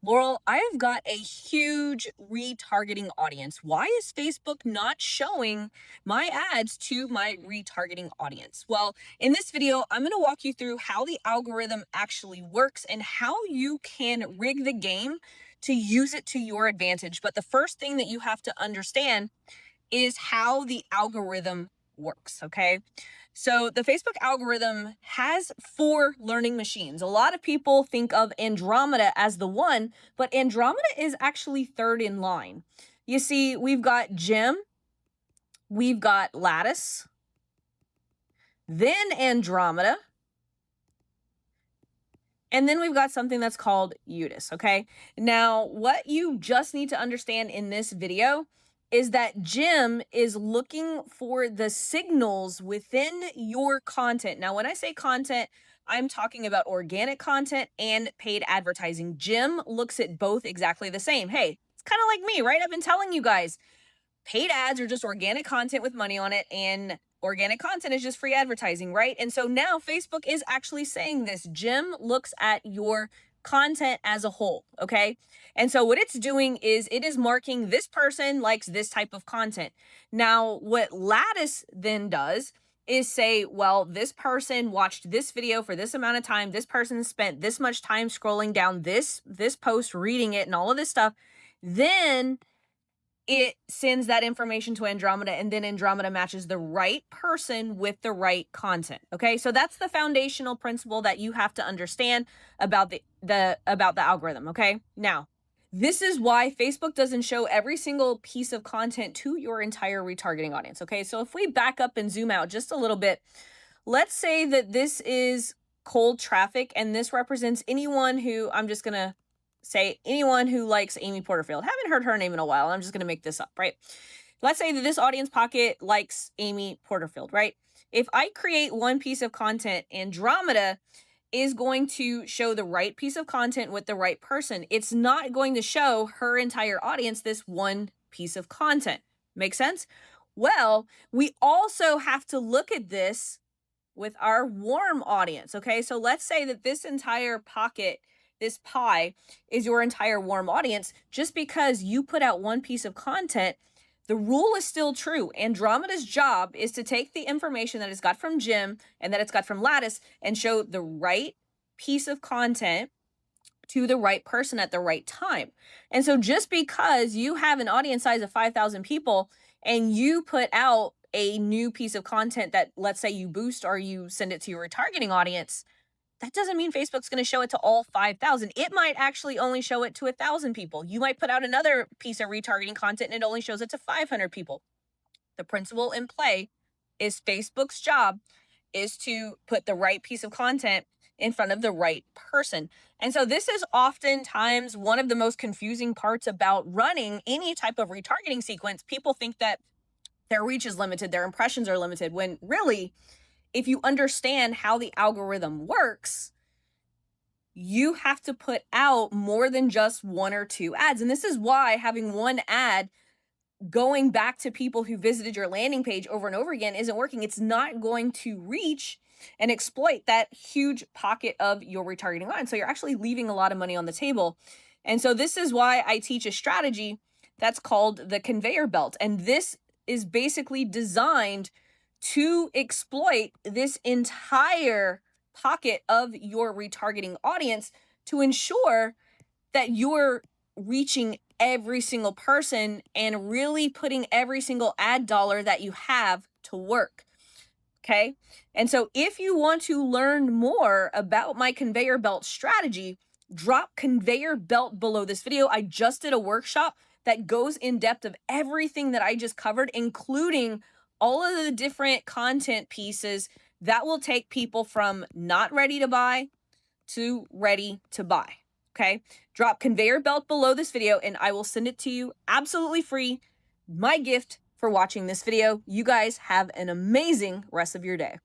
Laurel, I've got a huge retargeting audience. Why is Facebook not showing my ads to my retargeting audience? Well, in this video, I'm going to walk you through how the algorithm actually works and how you can rig the game to use it to your advantage. But the first thing that you have to understand is how the algorithm works, okay? So the Facebook algorithm has 4 learning machines. A lot of people think of Andromeda as the one, but Andromeda is actually third in line. You see, we've got Gem, we've got Lattice, then Andromeda, and then we've got something that's called Udis, okay? Now, what you just need to understand in this video is that Jim is looking for the signals within your content. Now, when I say content, I'm talking about organic content and paid advertising. Jim looks at both exactly the same. Hey, it's kind of like me, right? I've been telling you guys, paid ads are just organic content with money on it, and organic content is just free advertising, right? And so now Facebook is actually saying this. Jim looks at your content as a whole, okay? And so what it's doing is it is marking this person likes this type of content. Now, what Lattice then does is say, well, this person watched this video for this amount of time. This person spent this much time scrolling down this post, reading it, and all of this stuff. Then it sends that information to Andromeda, and then Andromeda matches the right person with the right content. Okay, so that's the foundational principle that you have to understand about the algorithm. Okay, now this is why Facebook doesn't show every single piece of content to your entire retargeting audience. Okay, so if we back up and zoom out just a little bit, let's say that this is cold traffic, and this represents anyone who, I'm just gonna say anyone who likes Amy Porterfield. Haven't heard her name in a while. I'm just going to make this up, right? Let's say that this audience pocket likes Amy Porterfield, right? If I create one piece of content, Andromeda is going to show the right piece of content with the right person. It's not going to show her entire audience this one piece of content. Make sense? Well, we also have to look at this with our warm audience, okay? So let's say that this entire pocket, this pie, is your entire warm audience. Just because you put out one piece of content, the rule is still true. Andromeda's job is to take the information that it's got from Jim and that it's got from Lattice and show the right piece of content to the right person at the right time. And so just because you have an audience size of 5,000 people and you put out a new piece of content that, let's say, you boost or you send it to your retargeting audience, that doesn't mean Facebook's going to show it to all 5,000. It might actually only show it to 1,000 people. You might put out another piece of retargeting content and it only shows it to 500 people. The principle in play is Facebook's job is to put the right piece of content in front of the right person. And so this is oftentimes one of the most confusing parts about running any type of retargeting sequence. People think that their reach is limited, their impressions are limited, when really, if you understand how the algorithm works, you have to put out more than just 1 or 2 ads. And this is why having one ad going back to people who visited your landing page over and over again isn't working. It's not going to reach and exploit that huge pocket of your retargeting line. So you're actually leaving a lot of money on the table. And so this is why I teach a strategy that's called the conveyor belt. And this is basically designed to exploit this entire pocket of your retargeting audience to ensure that you're reaching every single person and really putting every single ad dollar that you have to work. Okay. And so if you want to learn more about my conveyor belt strategy, drop conveyor belt below this video. I just did a workshop that goes in depth of everything that I just covered, including all of the different content pieces that will take people from not ready to buy to ready to buy. Okay, drop conveyor belt below this video and I will send it to you absolutely free. My gift for watching this video. You guys have an amazing rest of your day.